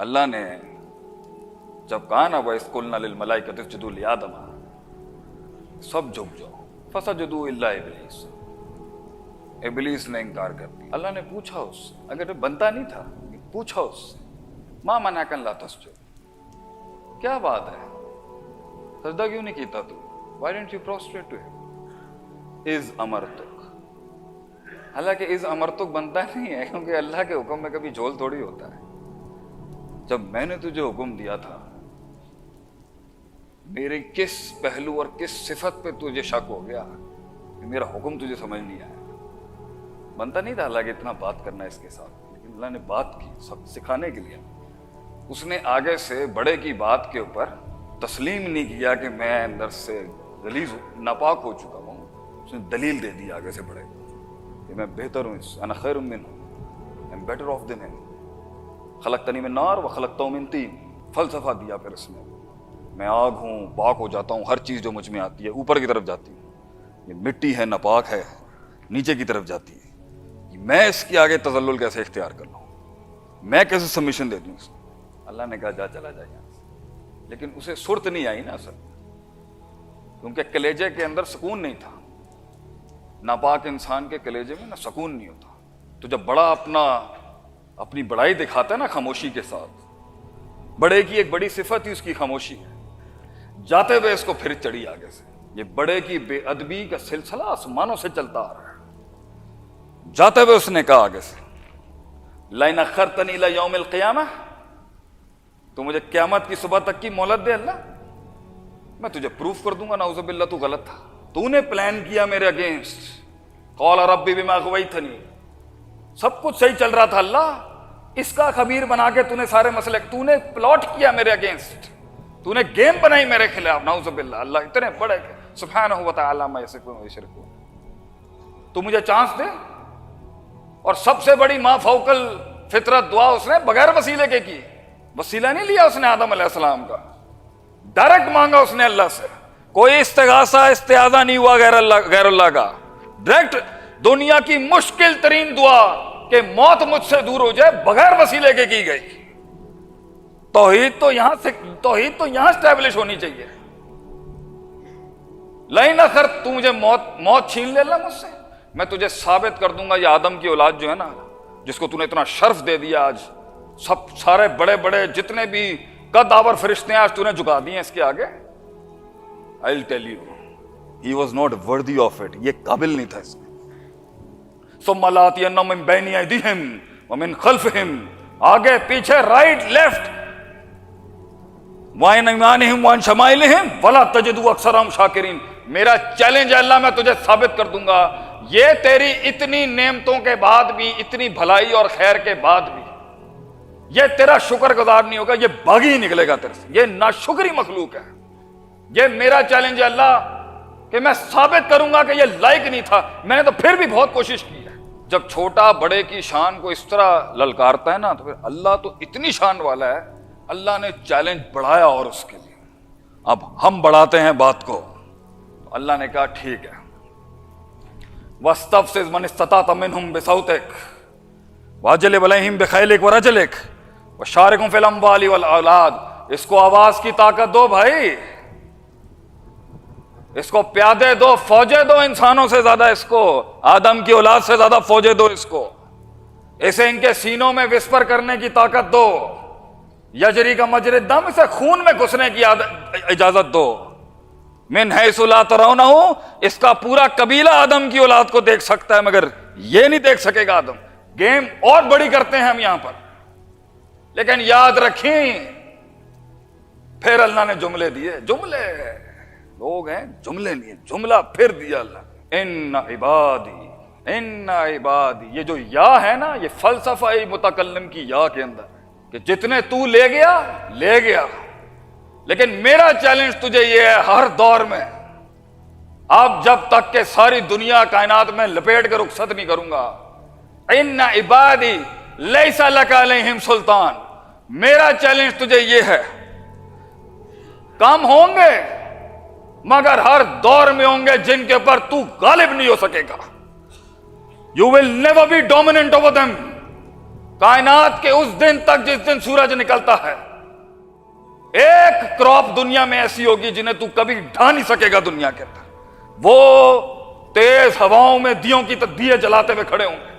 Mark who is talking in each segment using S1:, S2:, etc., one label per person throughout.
S1: اللہ نے جب کہا نا وَإِذْ قُلْنَا لِلْمَلَائِكَةِ اسْجُدُوا لِآدَمَ، سب جھک جاؤ، فَسَجَدُوا إِلَّا إِبْلِيسَ، ابلیس نے انکار کر دیا۔ اللہ نے پوچھا اس سے، اگر بنتا نہیں تھا پوچھا اس سے مَا مَنَعَكَ أَلَّا تَسْجُدَ، کیا بات ہے سجدہ کیوں نہیں کیتا تو؟ Why didn't you prostrate to him؟ اِذْ أَمَرْتُكَ، حالانکہ اِذْ أَمَرْتُكَ بنتا نہیں ہے، کیونکہ اللہ کے حکم میں کبھی جھول تھوڑی ہوتا ہے۔ جب میں نے تجھے حکم دیا تھا، میرے کس پہلو اور کس صفت پہ تجھے شک ہو گیا کہ میرا حکم تجھے سمجھ نہیں آیا؟ بنتا نہیں تھا اللہ کہ اتنا بات کرنا اس کے ساتھ، لیکن اللہ نے بات کی سب سکھانے کے لیے۔ اس نے آگے سے بڑے کی بات کے اوپر تسلیم نہیں کیا کہ میں اندر سے غلیظ ناپاک ہو چکا ہوں، اس نے دلیل دے دی آگے سے بڑے کہ میں بہتر ہوں، انا خیر منہ، I'm better off than him، خلقتنی من نار و خلقتہ من طین، فلسفہ دیا پھر اس نے، میں آگ ہوں، پاک ہو جاتا ہوں، ہر چیز جو مجھ میں آتی ہے اوپر کی طرف جاتی ہے، یہ مٹی ہے ناپاک ہے نیچے کی طرف جاتی ہے، میں اس کے آگے تذلل کیسے اختیار کر لوں، میں کیسے سبمیشن دے دوں اس کو؟ اللہ نے کہا جا چلا جا یہاں سے، لیکن اسے صورت نہیں آئی نا اصل، کیونکہ کلیجے کے اندر سکون نہیں تھا۔ ناپاک انسان کے کلیجے میں نا سکون نہیں ہوتا، تو جب بڑا اپنی بڑائی دکھاتا ہے نا خاموشی کے ساتھ، بڑے کی ایک بڑی صفت ہی اس کی خاموشی ہے، جاتے ہوئے اس کو پھر چڑھی آگے سے، یہ بڑے کی بے ادبی کا سلسلہ آسمانوں سے چلتا آ رہا ہے۔ جاتے ہوئے اس نے کہا آگے سے لَئِنْ أَخَّرْتَنِي إِلَىٰ يَوْمِ الْقِيَامَةِ، تو مجھے قیامت کی صبح تک کی مہلت دے اللہ، میں تجھے پروف کر دوں گا نعوذ باللہ تو غلط تھا، تو نے پلان کیا میرے اگینسٹ، قَالَ رَبِّ بِمَا أَغْوَيْتَنِي، سب کچھ صحیح چل رہا تھا اللہ، اس کا خبیر بنا کے تو نے سارے مسئلے، تو نے پلاٹ کیا میرے اگینسٹ، تو نے گیم بنائی میرے خلاف، نعوذ باللہ، اللہ اتنے بڑے سبحانہ و تعالی عما یصفون و یشرکون، تو مجھے چانس دے۔ اور سب سے بڑی ما فوق الفطرت دعا اس نے بغیر وسیلے کے کی، وسیلہ نہیں لیا اس نے آدم علیہ السلام کا، ڈائریکٹ مانگا اس نے اللہ سے، کوئی استغاثہ استعاذہ نہیں ہوا غیر اللہ کا، ڈائریکٹ دنیا کی مشکل ترین دعا کہ موت مجھ سے دور ہو جائے بغیر وسیلے کے کی گئی۔ توحید تو یہاں اسٹیبلش ہونی چاہیے۔ لائن اخر تو مجھے موت چھین لے اللہ مجھ سے، میں تجھے ثابت کر دوں گا یہ آدم کی اولاد جو ہے نا، جس کو تو نے اتنا شرف دے دیا، آج سارے بڑے بڑے جتنے بھی قد آور فرشتے ہیں آج تو نے جھکا دیے اس کے آگے۔ I'll tell you, he was not worthy of it، یہ قابل نہیں تھا اس میں۔ ثم لآتینہم من بین ایدیہم ومن خلفہم، آگے پیچھے رائٹ لیفٹ، وعن ایمانہم وعن شمائلہم ولا تجد اکثرہم شاکرین۔ میرا چیلنج ہے اللہ، میں تجھے ثابت کر دوں گا یہ تیری اتنی نعمتوں کے بعد بھی، اتنی بھلائی اور خیر کے بعد بھی یہ تیرا شکر گزار نہیں ہوگا، یہ باغی نکلے گا تیرے سے، یہ ناشکری مخلوق ہے۔ یہ میرا چیلنج ہے اللہ کہ میں ثابت کروں گا کہ یہ لائق نہیں تھا، میں نے تو پھر بھی بہت کوشش کی ہے۔ جب چھوٹا بڑے کی شان کو اس طرح للکارتا ہے نا، تو پھر اللہ تو اتنی شان والا ہے، اللہ نے چیلنج بڑھایا اور اس کے لیے۔ اب ہم بڑھاتے ہیں بات کو، تو اللہ نے کہا ٹھیک ہے، وَاسْتَفْزِزْ مَنِ اسْتَطَعْتَ مِنْهُمْ بِصَوْتِكَ وَأَجْلِبْ عَلَيْهِمْ بِخَيْلِكَ وَرَجْلِكَ وَشَارِكْهُمْ فِي الْأَمْوَالِ وَالْأَوْلَادِ۔ اس کو آواز کی طاقت دو بھائی، اس کو پیادے دو، فوجیں دو، انسانوں سے زیادہ اس کو، آدم کی اولاد سے زیادہ فوجیں دو اس کو، اسے ان کے سینوں میں وسپر کرنے کی طاقت دو، یجری کا مجری الدم، اسے خون میں گھسنے کی اجازت دو، من حیث لا ترونہ، اس کا پورا قبیلہ آدم کی اولاد کو دیکھ سکتا ہے مگر یہ نہیں دیکھ سکے گا آدم۔ گیم اور بڑی کرتے ہیں ہم یہاں پر، لیکن یاد رکھیں پھر اللہ نے جملے دیے، جملے لوگ ہیں، جملے نہیں، جملہ پھر دیا اللہ، ان عبادی، یہ جو یا ہے نا، یہ فلسفہ متکلم کی یا کے اندر کہ جتنے تو لے گیا لے گیا، لیکن میرا چیلنج تجھے یہ ہے ہر دور میں، اب جب تک کہ ساری دنیا کائنات میں لپیٹ کے رخصت نہیں کروں گا، ان عبادی لیس لک علیہم سلطان، میرا چیلنج تجھے یہ ہے، کام ہوں گے مگر ہر دور میں ہوں گے جن کے اوپر تو غالب نہیں ہو سکے گا، you will never be dominant over them، کائنات کے اس دن تک جس دن سورج نکلتا ہے، ایک کراپ دنیا میں ایسی ہوگی جنہیں تو کبھی ڈھا نہیں سکے گا دنیا کے اندر، وہ تیز ہواؤں میں دیوں کی دیے جلاتے ہوئے کھڑے ہوں گے۔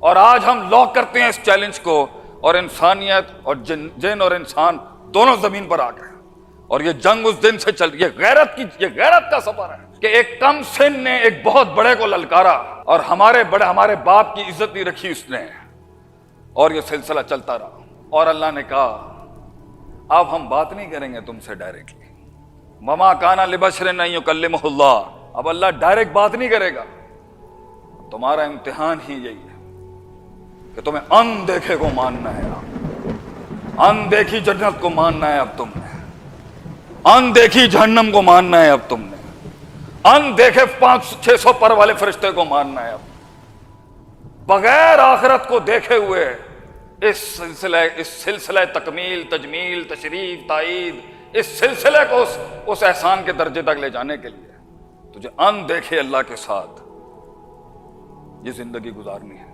S1: اور آج ہم لاک کرتے ہیں اس چیلنج کو، اور انسانیت اور جن اور انسان دونوں زمین پر آ گئے، اور یہ جنگ اس دن سے چل رہی ہے۔ یہ غیرت کا سفر ہے کہ ایک کم سن نے ایک بہت بڑے کو للکارا، اور ہمارے باپ کی عزت نہیں رکھی اس نے، اور یہ سلسلہ چلتا رہا۔ اور اللہ نے کہا اب ہم بات نہیں کریں گے تم سے ڈائریکٹلی، وما کان لبشر ان یکلمہ اللہ، اب اللہ ڈائریکٹ بات نہیں کرے گا۔ تمہارا امتحان ہی یہی ہے کہ تمہیں ان دیکھے کو ماننا ہے، ان دیکھی جنت کو ماننا ہے اب تم نے، ان دیکھی جہنم کو ماننا ہے اب تم نے، ان دیکھے 500-600 پر والے فرشتے کو ماننا ہے اب، بغیر آخرت کو دیکھے ہوئے اس سلسلہ تکمیل، تجمیل، تشریف، تائید، اس سلسلے کو اس احسان کے درجے تک لے جانے کے لیے تجھے ان دیکھے اللہ کے ساتھ یہ زندگی گزارنی ہے۔